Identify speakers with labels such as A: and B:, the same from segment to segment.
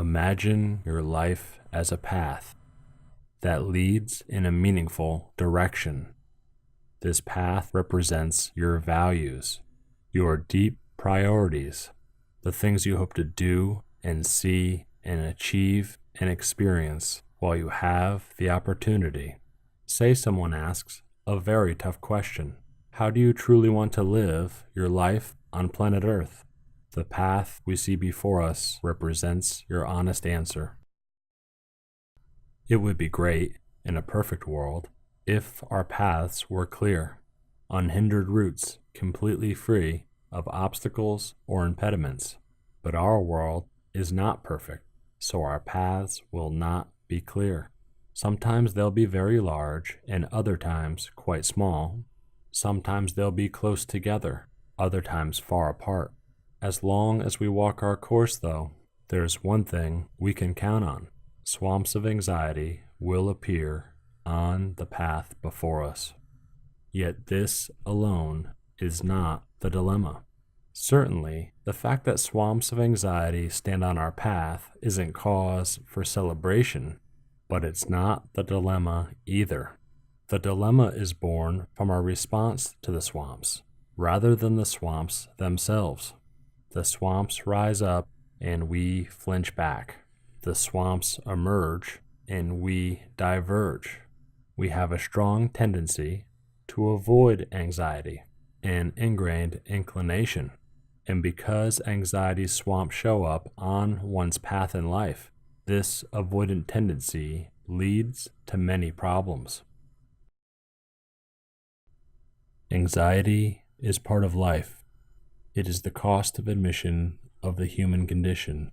A: Imagine your life as a path that leads in a meaningful direction. This path represents your values, your deep priorities, the things you hope to do and see and achieve and experience while you have the opportunity. Say someone asks a very tough question. How do you truly want to live your life on planet Earth? The path we see before us represents your honest answer. It would be great, in a perfect world, if our paths were clear, unhindered routes completely free of obstacles or impediments. But our world is not perfect, so our paths will not be clear. Sometimes they'll be very large and other times quite small. Sometimes they'll be close together, other times far apart. As long as we walk our course, though, there's one thing we can count on. Swamps of anxiety will appear on the path before us. Yet this alone is not the dilemma. Certainly, the fact that swamps of anxiety stand on our path isn't cause for celebration, but it's not the dilemma either. The dilemma is born from our response to the swamps, rather than the swamps themselves. The swamps rise up and we flinch back. The swamps emerge and we diverge. We have a strong tendency to avoid anxiety, an ingrained inclination. And because anxiety swamps show up on one's path in life, this avoidant tendency leads to many problems. Anxiety is part of life. It is the cost of admission of the human condition.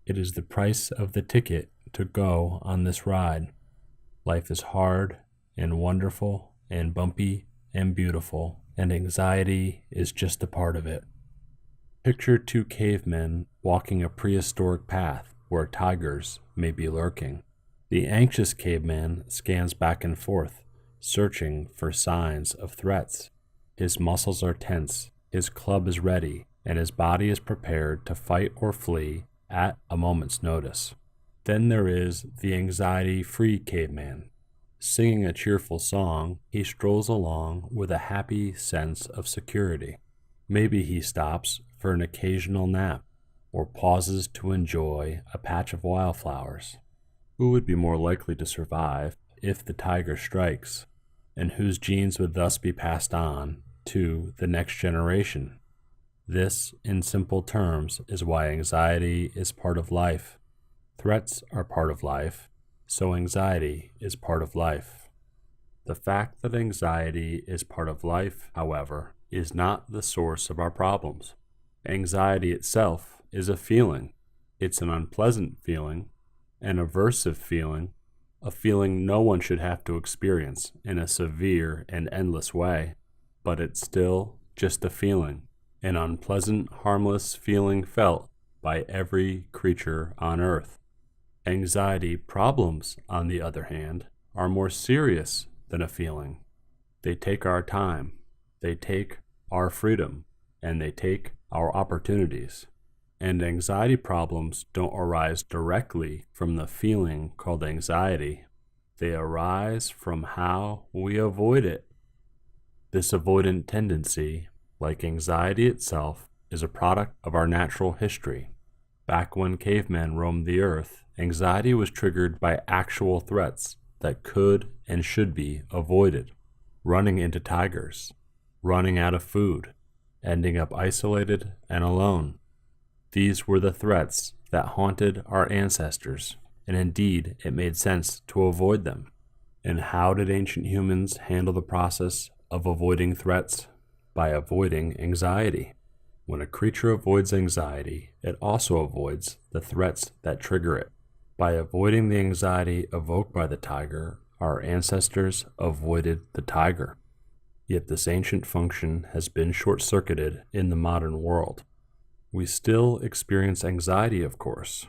A: It is the price of the ticket to go on this ride. Life is hard and wonderful and bumpy and beautiful, and anxiety is just a part of it. Picture two cavemen walking a prehistoric path where tigers may be lurking. The anxious caveman scans back and forth, searching for signs of threats. His muscles are tense, his club is ready, and his body is prepared to fight or flee at a moment's notice. Then there is the anxiety-free caveman. Singing a cheerful song, he strolls along with a happy sense of security. Maybe he stops for an occasional nap or pauses to enjoy a patch of wildflowers. Who would be more likely to survive if the tiger strikes, and whose genes would thus be passed on to the next generation? This, in simple terms, is why anxiety is part of life. Threats are part of life, so anxiety is part of life. The fact that anxiety is part of life, however, is not the source of our problems. Anxiety itself is a feeling. It's an unpleasant feeling, an aversive feeling, a feeling no one should have to experience in a severe and endless way, but it's still just a feeling, an unpleasant, harmless feeling felt by every creature on earth. Anxiety problems, on the other hand, are more serious than a feeling. They take our time, they take our freedom, and they take our opportunities. And anxiety problems don't arise directly from the feeling called anxiety. They arise from how we avoid it. This avoidant tendency, like anxiety itself, is a product of our natural history. Back when cavemen roamed the earth, anxiety was triggered by actual threats that could and should be avoided. Running into tigers, running out of food, ending up isolated and alone. These were the threats that haunted our ancestors, and indeed it made sense to avoid them. And how did ancient humans handle the process of avoiding threats? By avoiding anxiety. When a creature avoids anxiety, it also avoids the threats that trigger it. By avoiding the anxiety evoked by the tiger, our ancestors avoided the tiger. Yet this ancient function has been short-circuited in the modern world. We still experience anxiety, of course,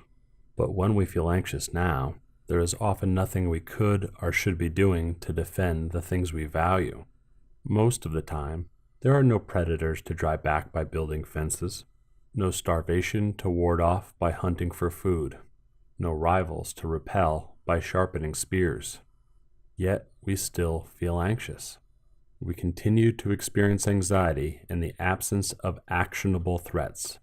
A: but when we feel anxious now, there is often nothing we could or should be doing to defend the things we value. Most of the time, there are no predators to drive back by building fences, no starvation to ward off by hunting for food. no rivals to repel by sharpening spears. Yet we still feel anxious. We continue to experience anxiety in the absence of actionable threats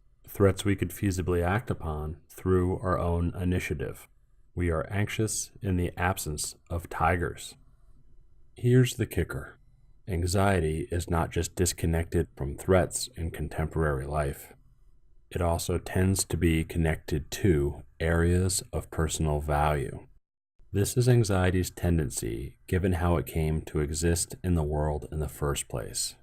A: we could feasibly act upon through our own initiative. We are anxious in the absence of tigers. Here's the kicker. Anxiety is not just disconnected from threats in contemporary life. It also tends to be connected to areas of personal value. This is anxiety's tendency, given how it came to exist in the world in the first place.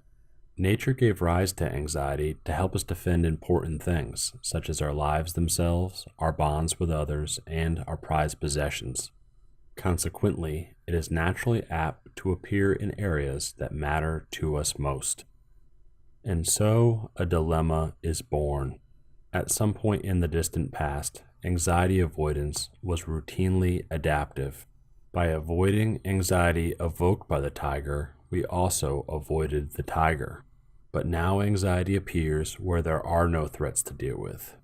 A: Nature gave rise to anxiety to help us defend important things, such as our lives themselves, our bonds with others, and our prized possessions. Consequently, it is naturally apt to appear in areas that matter to us most. And so, a dilemma is born. At some point in the distant past, anxiety avoidance was routinely adaptive. By avoiding anxiety evoked by the tiger, we also avoided the tiger. But now anxiety appears where there are no threats to deal with,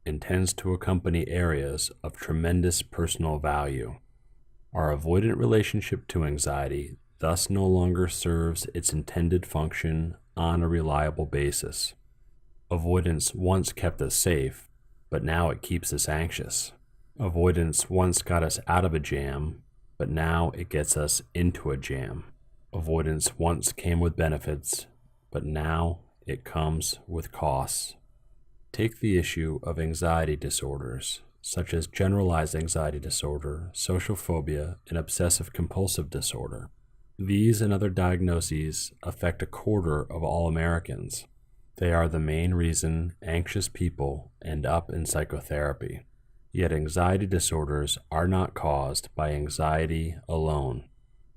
A: and tends to accompany areas of tremendous personal value. Our avoidant relationship to anxiety thus no longer serves its intended function on a reliable basis. Avoidance once kept us safe, but now it keeps us anxious. Avoidance once got us out of a jam, but now it gets us into a jam. Avoidance once came with benefits, but now it comes with costs. Take the issue of anxiety disorders, such as generalized anxiety disorder, social phobia, and obsessive-compulsive disorder. These and other diagnoses affect a quarter of all Americans. They are the main reason anxious people end up in psychotherapy. Yet anxiety disorders are not caused by anxiety alone.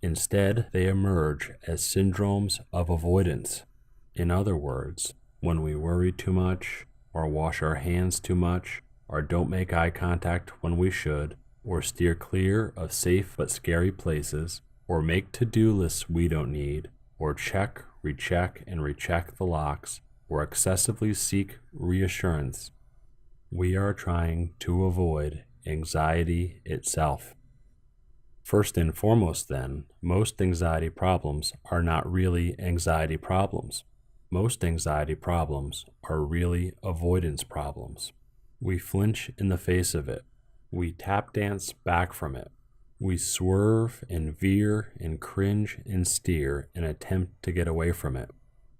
A: Instead, they emerge as syndromes of avoidance. In other words, when we worry too much, or wash our hands too much, or don't make eye contact when we should, or steer clear of safe but scary places, or make to-do lists we don't need, or check, recheck, and recheck the locks, or excessively seek reassurance, we are trying to avoid anxiety itself. First and foremost, then, most anxiety problems are not really anxiety problems. Most anxiety problems are really avoidance problems. We flinch in the face of it. We tap dance back from it. We swerve and veer and cringe and steer and attempt to get away from it.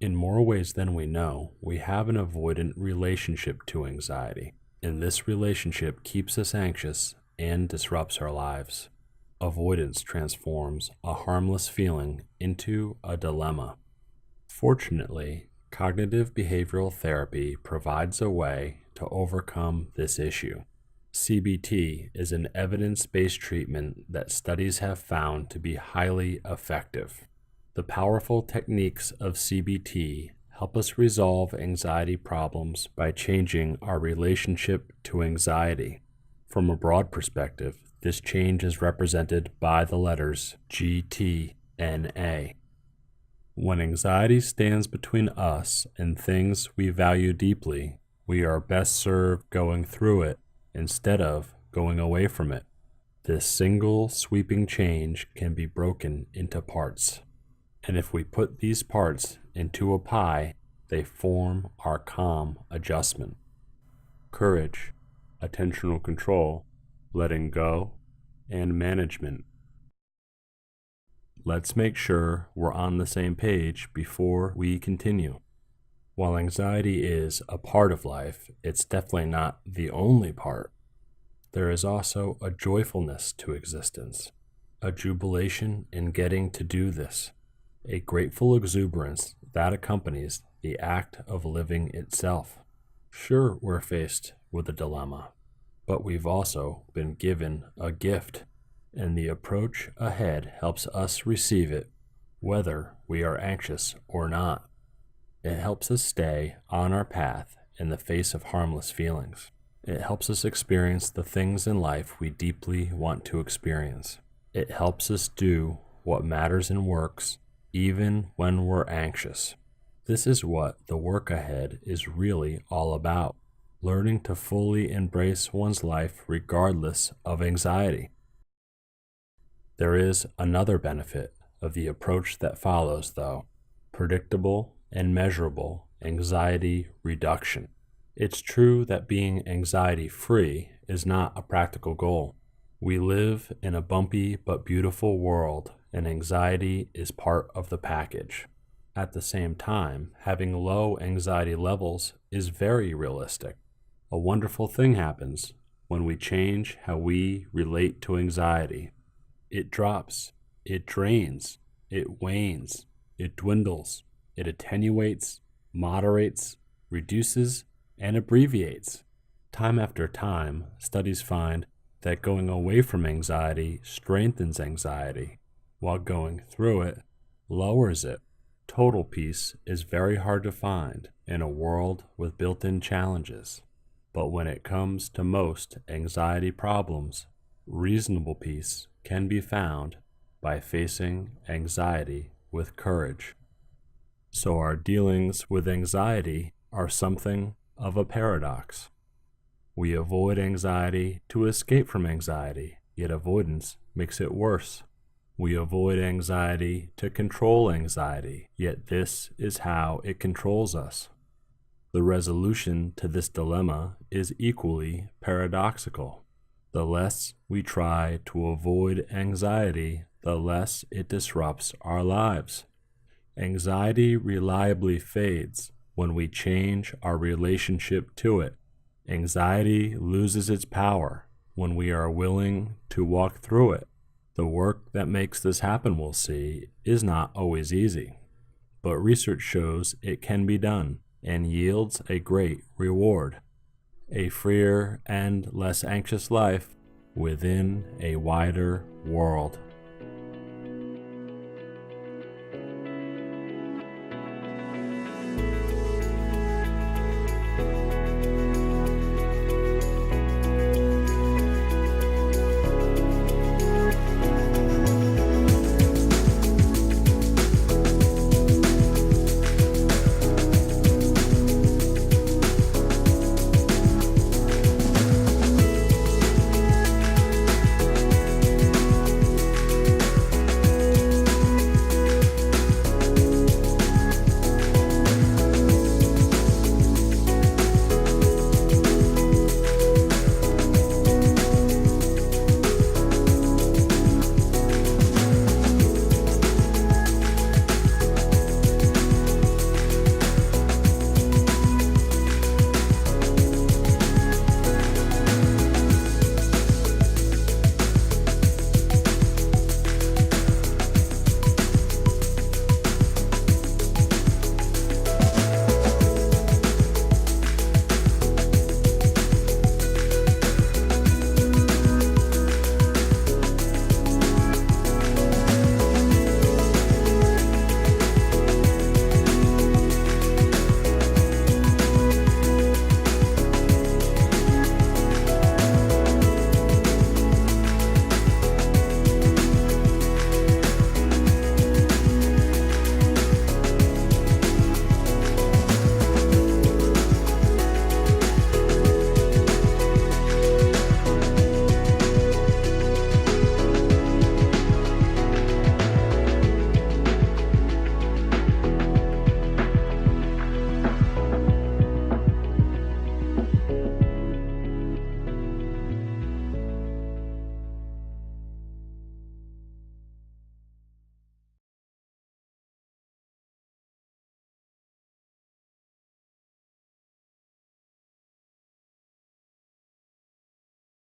A: In more ways than we know, we have an avoidant relationship to anxiety, and this relationship keeps us anxious and disrupts our lives. Avoidance transforms a harmless feeling into a dilemma. Fortunately, cognitive behavioral therapy provides a way to overcome this issue. CBT is an evidence-based treatment that studies have found to be highly effective. The powerful techniques of CBT help us resolve anxiety problems by changing our relationship to anxiety. From a broad perspective, this change is represented by the letters GTNA. When anxiety stands between us and things we value deeply, we are best served going through it instead of going away from it. This single sweeping change can be broken into parts. And if we put these parts into a pie, they form our calm adjustment. Courage, attentional control, letting go, and management. Let's make sure we're on the same page before we continue. While anxiety is a part of life, it's definitely not the only part. There is also a joyfulness to existence, a jubilation in getting to do this, a grateful exuberance that accompanies the act of living itself. Sure, we're faced with a dilemma, but we've also been given a gift, and the approach ahead helps us receive it, whether we are anxious or not. It helps us stay on our path in the face of harmless feelings. It helps us experience the things in life we deeply want to experience. It helps us do what matters and works, even when we're anxious. This is what the work ahead is really all about. learning to fully embrace one's life regardless of anxiety. There is another benefit of the approach that follows, though: predictable and measurable anxiety reduction. It's true that being anxiety-free is not a practical goal. We live in a bumpy but beautiful world, and anxiety is part of the package. At the same time, having low anxiety levels is very realistic. A wonderful thing happens when we change how we relate to anxiety. It drops, it drains, it wanes, it dwindles, it attenuates, moderates, reduces, and abbreviates. Time after time, studies find that going away from anxiety strengthens anxiety, while going through it lowers it. Total peace is very hard to find in a world with built-in challenges. But when it comes to most anxiety problems, reasonable peace can be found by facing anxiety with courage. So our dealings with anxiety are something of a paradox. We avoid anxiety to escape from anxiety, yet avoidance makes it worse. We avoid anxiety to control anxiety, yet this is how it controls us. The resolution to this dilemma is equally paradoxical. The less we try to avoid anxiety, the less it disrupts our lives. Anxiety reliably fades when we change our relationship to it. Anxiety loses its power when we are willing to walk through it. The work that makes this happen, we'll see, is not always easy, but research shows it can be done and yields a great reward: a freer and less anxious life within a wider world.